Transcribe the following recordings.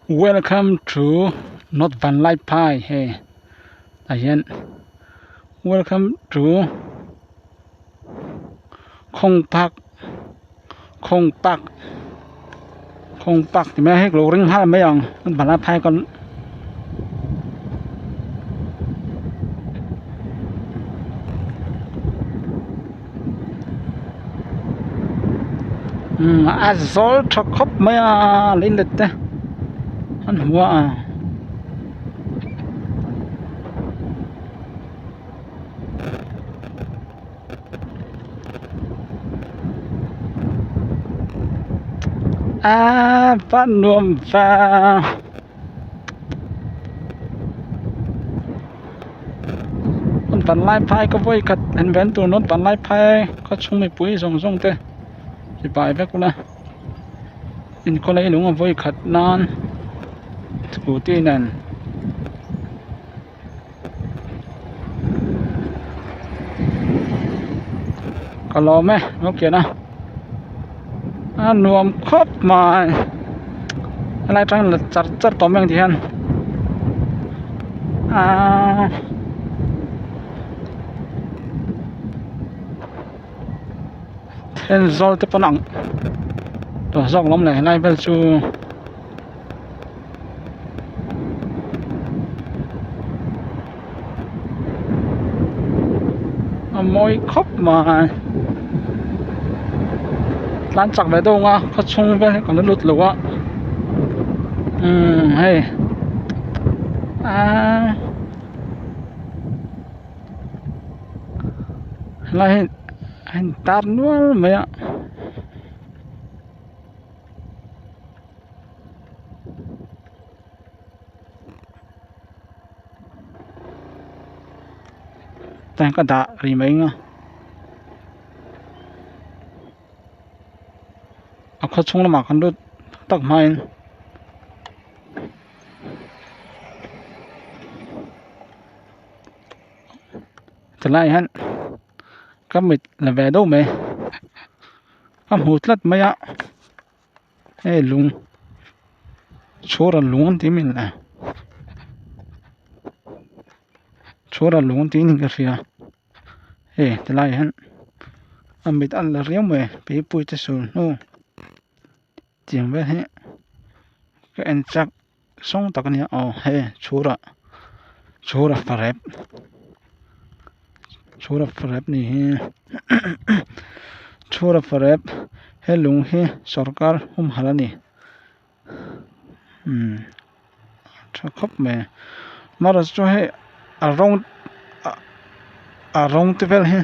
Welcome to North Van Lai Pai. Hey, again. Welcome to Khong Pak. Khong Pak. Khong Pak thì mấy hết lộ rinh hai mấy ông North Van Lai Pai con. Azol cho khóc mấy lên lịch đấy. Anh hoa Van Nuông và North Van Lai Pai có vui cật anh ven tụ North Van Lai Pai có chung mấy bụi rong thế thì bài vẽ cũng là in có lấy đúng không vui cật non cụ tin nè có lo mấy nó kia nào nuông khóc mà lại trang là chặt tóm mình thì anh thiên do tiếp nặng rồi dòng lắm này lại về chu môi khóc mà lan chặt về đâu à có chung về còn nó lụt lụa hay lại anh tát nữa mày ạ tăng cái đá thì mấy có chung là mà con đốt tắc mai trở lại hắn các mệt là về đâu mày các hụt lật mấy ạ ê lùng chỗ là lùng tí mình là chỗ là lùng tí mình cái gì à ê trở lại hắn mệt ăn là riêng mày bị bụi tới sùn nô chuyện vậy hết cái anh chắc xong tao cái này hey chỗ là phải chỗ là phải này chỗ là phải hey lùng he सरकार हम हाला नहीं cho khóc mẹ mà rồi cho hey around the well he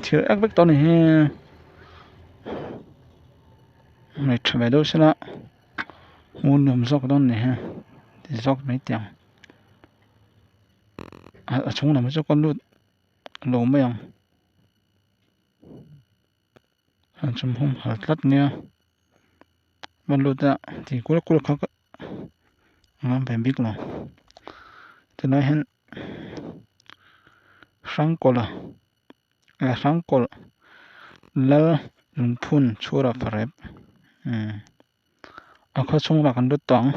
thiếu ác bức to này he mày trở về đâu sẽ là muốn làm dọc đó này ha thì dọc mấy tiền ở trong này mới cho con luôn lỗ mấy ông trong hôm hở lất nha mình luôn đó thì cú khó ngon phải biết rồi từ nay hen sáng cổ là lùng phun chua là phải có chung là con đốt tỏng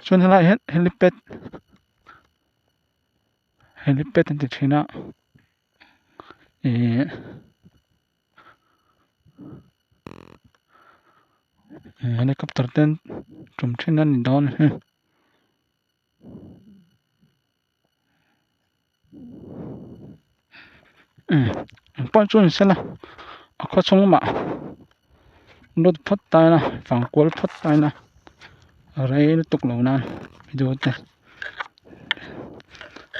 xuân lại hết helipad thì thế nào helicopter tên trùm trên nên đón bao nhiêu sẽ là có chung mà nốt phát tay na phẳng cuốn phát tay na ở đây nó tục lâu nan video thế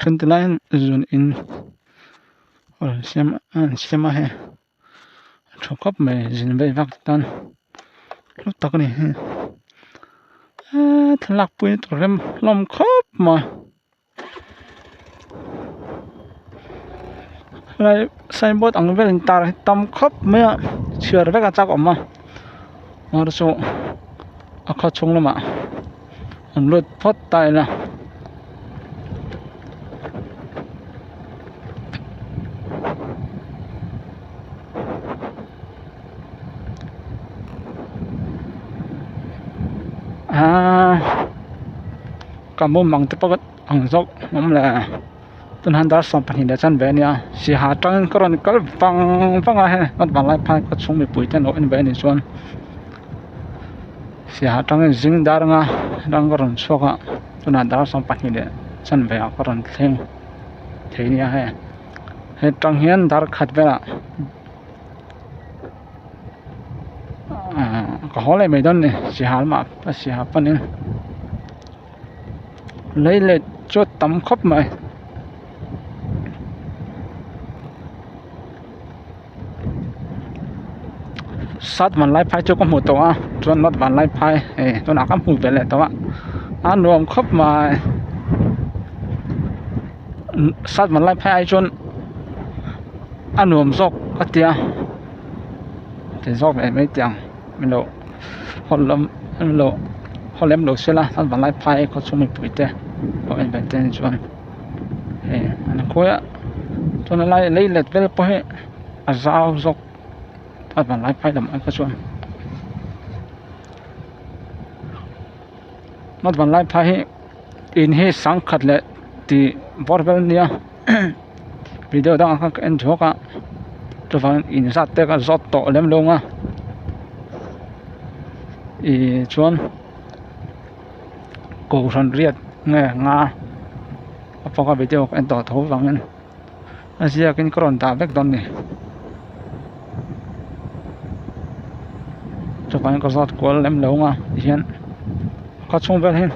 trên tay lại dồn in rồi xem hay cho cấp mày dình về vắt tan lúc tao cái này thằng lạc bụi tụi em làm khóc mà lại sai bớt ăn về linh ta tâm khóc mấy ạ chưa được cái chắc mà nó số khó chung lắm ạ lượt phát tay nè cảm ơn mong tiếp bắt hàng dốc mong là tuần han đã xong phần chân về nha si hạ trăng có rồi có văng văng à nó văng lại phải có chung bị bụi chân nội về này xuân si hạ trăng dính đá nga đang có rồi số cả tuần han đã xong phần chân về có rồi thêm thế nha hết trăng hiền đã khát về là có hỏi lại mấy đứa này si hạ mà si hạ phần này lấy lại cho tấm khóc mày sátวันไล่ไพ่เจ้าก็หมดตัวจนนัดวันไล่ไพ่ตัวหนักก็หมดไปเลยตัวรวมครบมาsátวันไล่ไพ่จนรวมซอกก็เตียแต่ซอกไม่เตียงไม่รู้พอล้มไม่รู้พอเล่มรู้เสียละsátวันไล่ไพ่ก็ช่วยไม่ปุ๋ยเตะพอเป็นแบบเต้นจนอันนั้นคุยจนไล่เล็ดไปเลยพอให้ซาวซอกsátวันไล่ไพ่ทำอะไรก็ช่วยนัดวันไล่ไพ่อินให้สังขัดเลยที่บอร์เบลเนี่ยวิดีโอดังก็เอ็นชัวก็จะฟังอินสัตว์แต่ก็จอดโตเล่มลงชวนกูชนเรียดเงี้ยงาพอก็วิดีโอเอ็นต่อทูฟังนั้นอาเซียกินกรอนตาเล็กตอนนี้จะฟังก็จอดกูเล่มลงเห็นก็ช่วงเวลาเห็น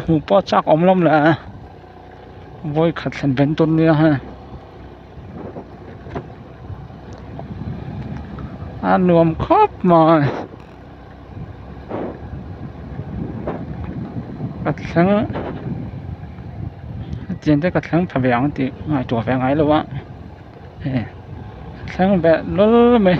หูปอจักอมลมแหละโวยขัดเส้นเป็นต้นเนี่ยฮะรวมครบมากัดแข็งเจียนได้กัดแข็งพะเวียงตีง่ายตัวแฝงไงเลยวะแข็งแบบล้นไหม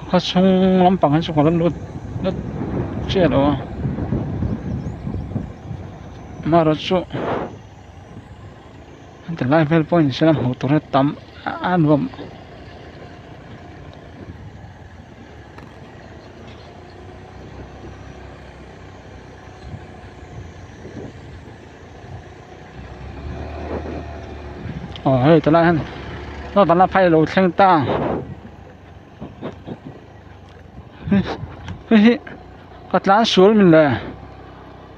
เขาชงลำปังให้ชงรถเชี่ยหรอมารถชุแต่ไล่เฟลพอยน์เชื่อมหัวตัวนี้ต่ำรวมเฮ้ยแต่ไล่ฮันรถบรรลับไฟโหลดเส้นตาเฮ้ยกัดล้านสวนมันเลย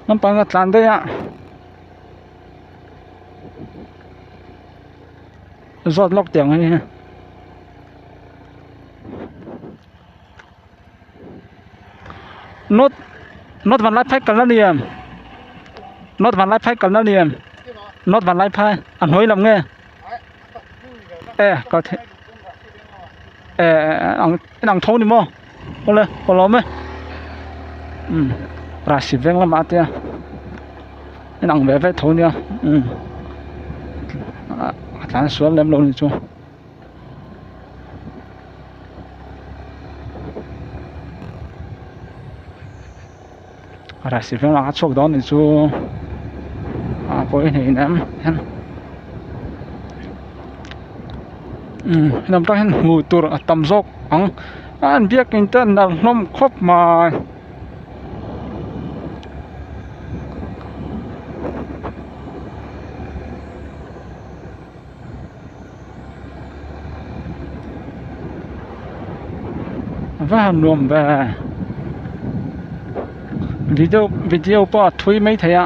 น้ำปังกัดล้านได้จอดล็อกเตียงให้นดวันไล่ไพ่กันแล้วเนี่ยนดวันไล่ไพ่กันแล้วเนี่ยนดวันไล่ไพ่อันห้อยลำเงี้ยก็นังท้องนี่มั้งก็เลยก็ล้อมไหมราศีเวงละมาเตียนังแบบท้องเนี่ยฐานสวนเล่มลงนี่จูราศีเวงละโชคดอนนี่จูพอเห็นน้ำเห็นน้ำตาเห็นหูตัวต่ำซอกอันเบียกินเต้นน้ำนมครบมาว่ารวมแบบวิดีโอป้าทุยไม่เทีย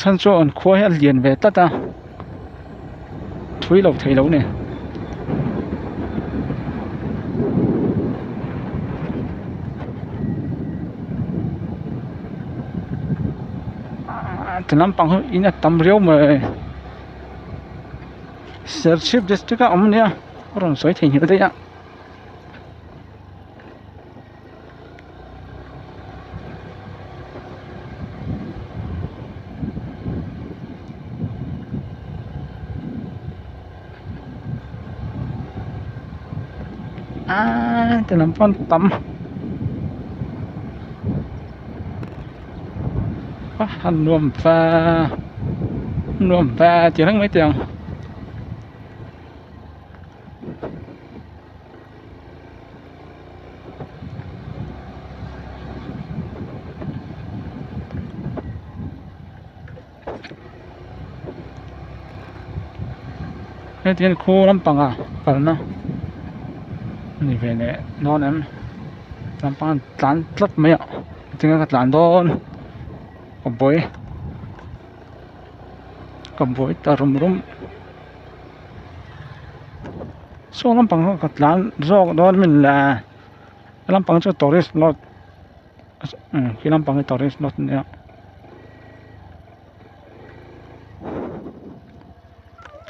ฉันชวนคุยให้เรียนแบบตั้งทุยเราเทียแล้วเนี่ยแต่น้ำปังอินตั้มเรียวมาเสิร์ฟชิปเดสติก้าอมเนี่ยร้อนสวยถี่อยู่ได้ยังแต่น้ำปังตั้ม hắn nuông pha chỉ thắng mấy tiền cái tiền khu lắm bằng à còn nóนี่เป็นเนี่ยนอนนั้นลำปางหลานรถไม่อ่ะถึงกับหลานโดนกับบ่อยตารุมส่วนลำปางกับหลานโรคโดนมันแหละลำปางจะตอริสรถคือลำปางจะตอริสรถเนี่ย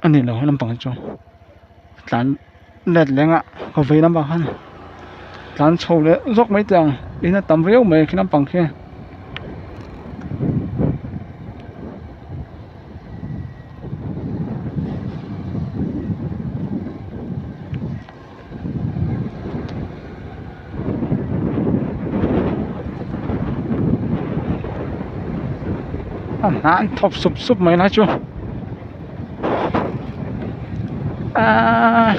อันนี้เราให้ลำปางจะหลานเล็ดแรงอ่ะเขาไปลำปางหลานโชว์เลยโรคไม่จังอีน่าตำเรียวไม่คือลำปางแค่อาหารทบซุบไหมนะจู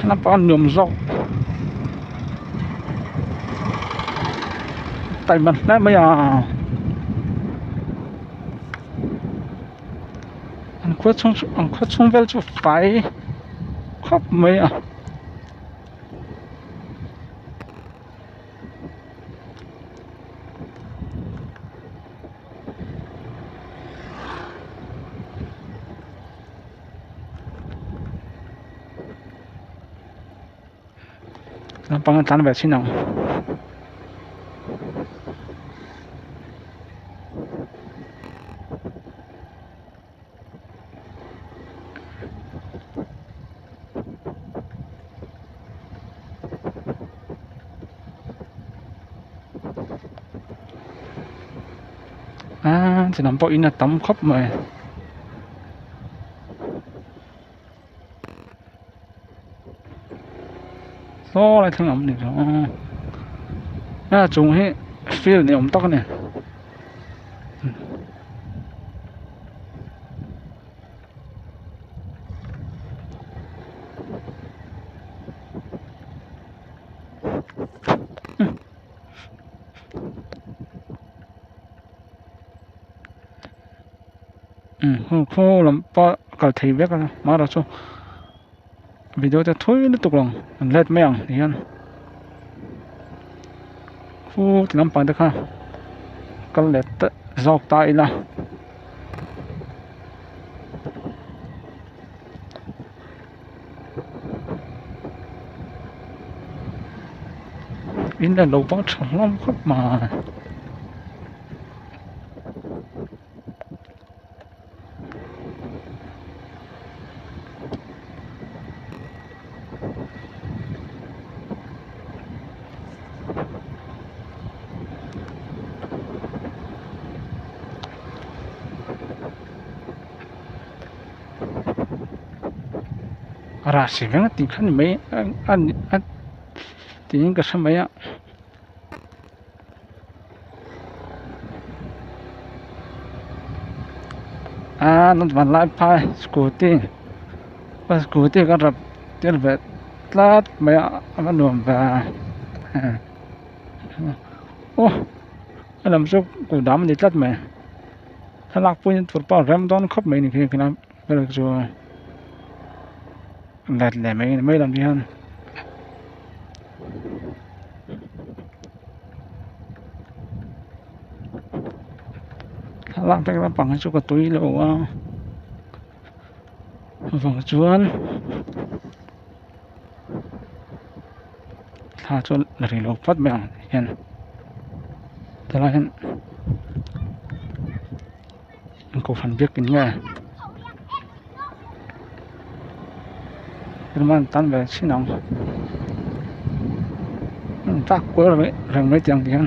ลำปางหนุ่มโรคแต่มันได้ไม่อ่ะอันควดช่องเวลจะไฟครบไหมอ่ะลำปางตันแบบที่น้องจะนำไปอินตั้มครบไหมโซ่อะไรทั้งนั้นเนี่ยน่าจงให้ฟีลเนี่ยผมต้องเนี่ยคู่ลำปะกับทีเวกันมาแล้วชูวิดีโอจะทุ่ยนิดตุกลงเล็ดไม่ยังนี่กันคู่ที่ลำปางเด็กค่ะก็เล็ดจอกตายละอินเดียเราต้องฉลองขึ้นมาราศีแมงติดขันไม่อันติดยังกระชับไหมอ่ะนั่นมันไล่พายสกูตี้ว่าสกูตี้ก็รับเดี๋ยวแบบลาดไม่อ่ะมันหนุ่มแบบโอ้อันนั้นสุกกูดำนิดลัดไหมถ้าลักปุ่นตัวเปล่าเริ่มต้นครบไหมนี่คือนะก็เลยจะแหลดแหลมไม่ลำที่ฮันถ้าลักไปก็ปังให้สุกตุ้ยแล้วว่าฝั่งชวนถ้าชวนหรือเราพัดแบ่งเห็นแต่ละเห็นกูฟันเบียกกินง่ายมันตันแบบชิ้นน้องตักกล้วยเลยเรื่องไม่เตียงที่ฮัน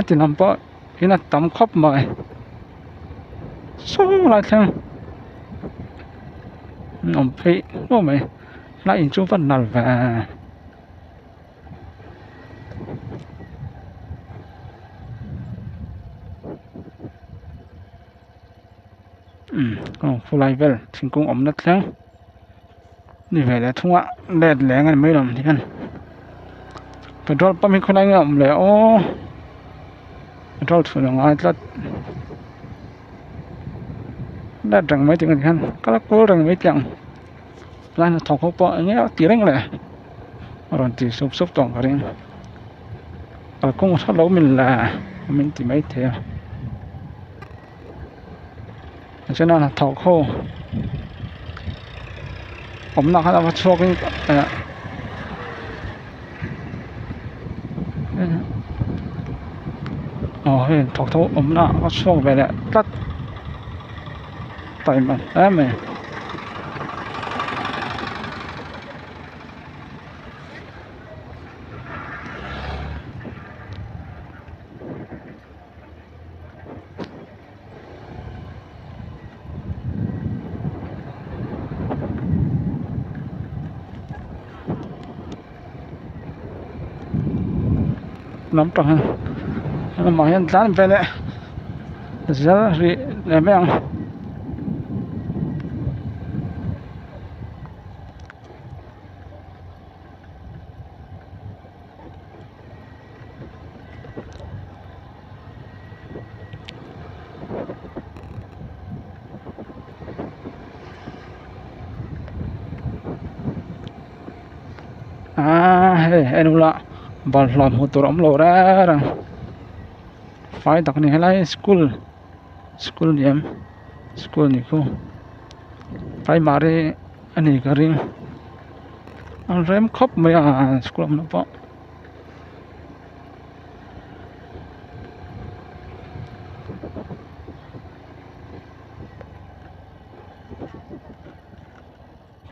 ที่ลำปอที่น่าตำครบมาสู้อะไรทั้ง ông phải nó mày lại in chú vẫn nằm và còn phụ lại về thì cũng ổn đất sáng như vậy là thua đẹp lẽ ngay mấy lần thì anh phải cho bao nhiêu con anh ngậm lẽ ô cho thử là ngay rất đã rằng mấy tiếng anh các bác cố rằng mấy chẳng lại là thọc không bỏ nhé tiếng lẽ rồi thì sụp sụp tổng cái đấy cũng rất lâu mình thì mấy thế cho nên là thọc khô ổn nào hay là cho cái thọc thô ổn nào có cho về lại tắt tại mà đấy mày nắm tròn nó mà hiện giá về lại giá gì để mấy ông em là bảo làm một tổ ấm lồ ra rằng phải tập này lại school điểm school này cô phải mà đi anh ấy cái riêng anh rem khóc mấy school nó bỏ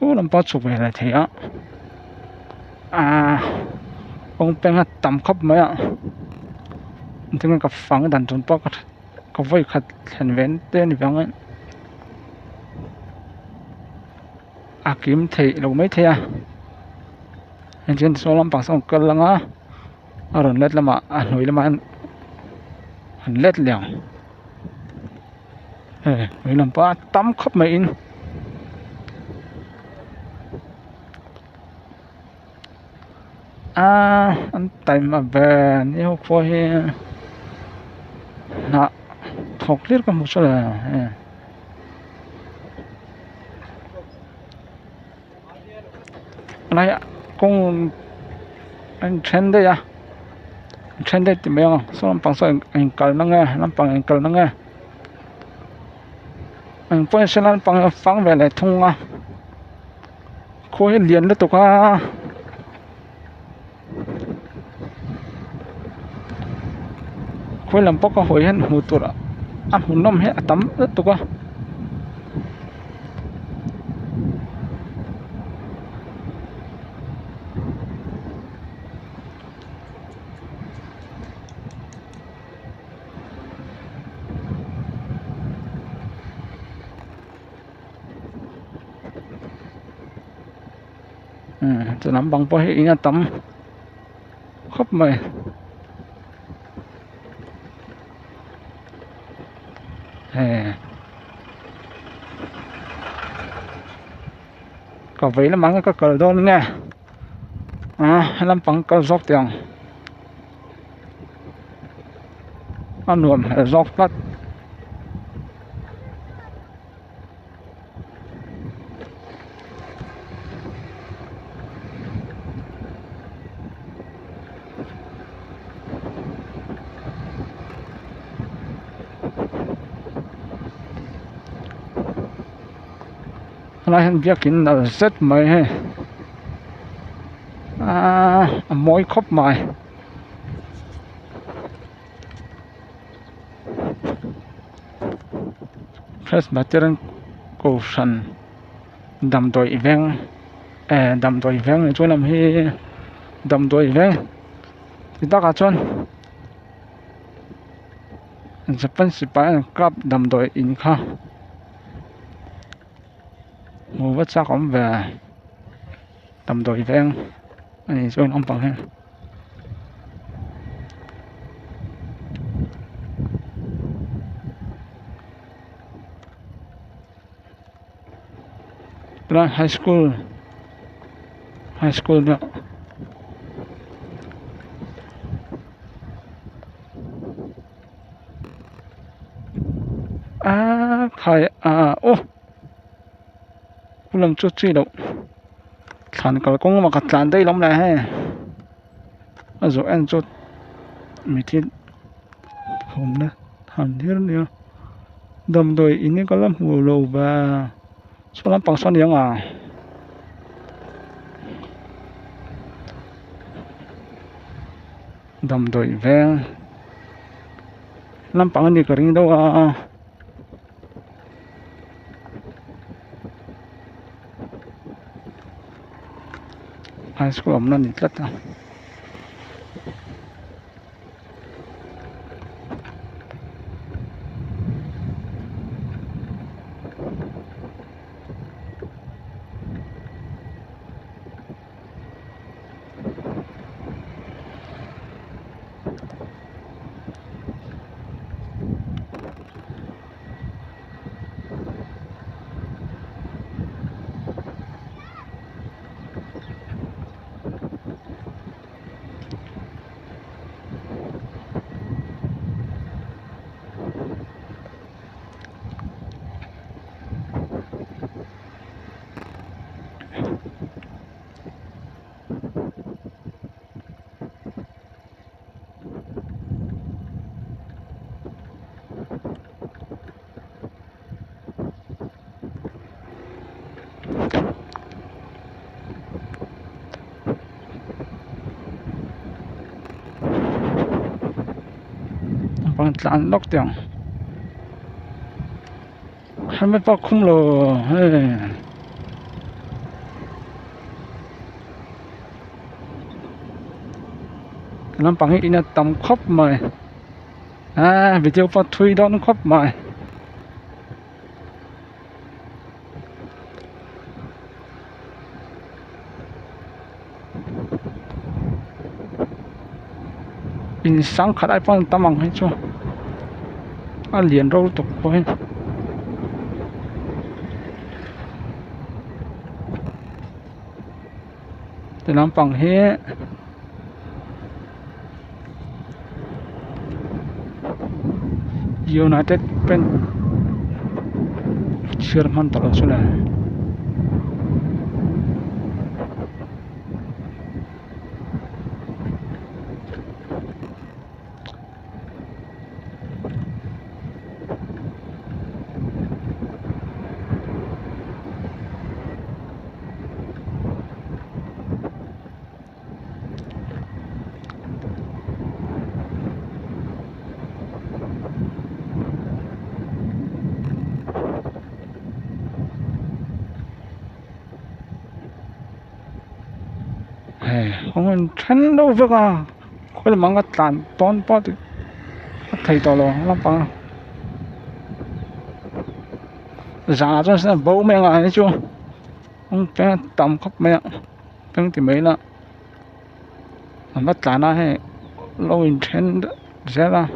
cô làm bao chục về là thế ông bên tầm khóc mấy thì mình gặp phẳng đàn trốn bóc có vây khát hình vén tên vắng ấy kiếm thị đâu mấy thế anh trên số làm bằng xong cơn lăng rồi lết là mà nói là mà lết liền người làm ba tắm khóc mấy in anh tay mà về nếu phôi nè học liệt có một số là này cũng anh chen đây chen đây thì mấy ông số làm bằng số anh cờ năng nghe làm bằng anh cờ năng nghe anh phôi sẽ làm bằng phẳng về lại thông khối liền liên tục khối làm bóc có hồi hết một tuần một năm hết tắm rất tụcจะnắm bằng bao nhiêu tắm khóc mày có vậy là mang cái cờ đó nghe hay làm bằng cờ dọc tiền ăn nuông dọc đất lại hiện việc kín là rất mấy mỗi khóc mày Presbyterian Ocean đầm đồi veng đầm đồi veng này chỗ làm hi đầm đồi veng thì tất cả chọn Japan sĩ bái cấp đầm đồi in kha ngủ vất xác ống về tầm tuổi ven này cho ông bằng ha là high school đó khai ô cũng làm chút chi đâu thằng cái con mà cắt chán đây lắm này ha rồi anh chút mình thì không nữa thằng thế nữa đầm đồi ini có làm hồ lô và số làm bằng son nhang đầm đồi ven làm bằng này cái gì đâu high school ông nó nhịt lắm bằng chán lóc tiếng hay mấy bác không lo làm bằng cái này tầm khóc mà video phát thuy đó nó khóc mà in sáng khát ai phân tâm bằng hết chưa liền râu tục thôi để làm bằng hết United pen Sherman terus sudah không chân đâu việc có là mang cái tàn toán bao thì thầy tao lo lắm bằng giá cho sẽ bố mẹ lại chưa không phải tầm khóc mẹ phải thì mấy là mất tàn hay lâu in chân sẽ là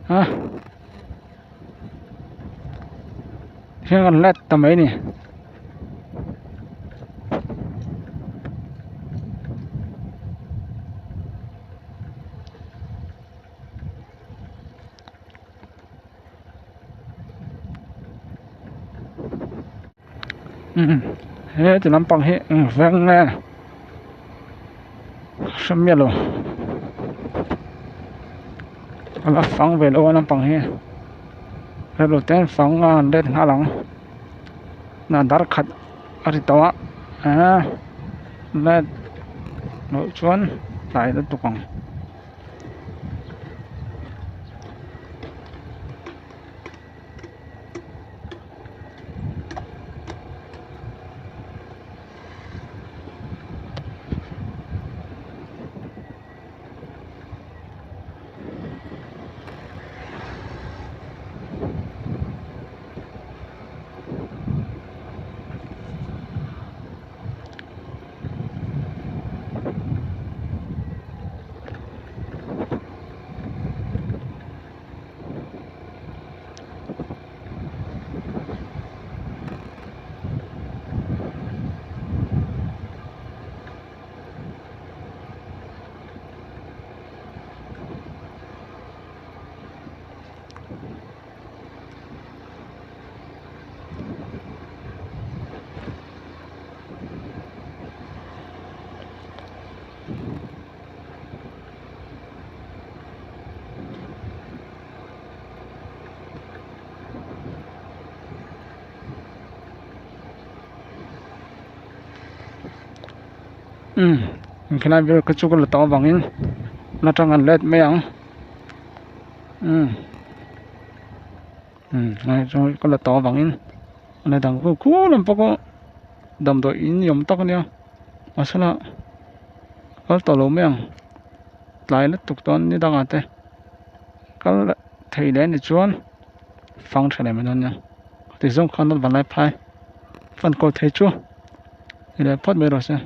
hả cái con led tầm ấy nè hết thì nắm bằng hết vâng nè sâm miệt rồi là phẳng về lô nắm bằng hết rồi đầu tiên phẳng lên ngã lỏng là đá khát ở đây to là nội chuan lại được tục bằng khi nào bây cái chỗ cái tàu bằng in là trong ngàn led mấy ông này rồi cái là tàu bằng in này thằng cô cú làm bao đầm đội in yếm tóc nha mà sao là cái tàu lốm mấy ông lại nó tục toán như đang ở đây cái thầy đến thì chuan phăng trở lại mà nha thì giống con nó vẫn lại phai phân cô thầy chúa thì lại phát mấy rồi xem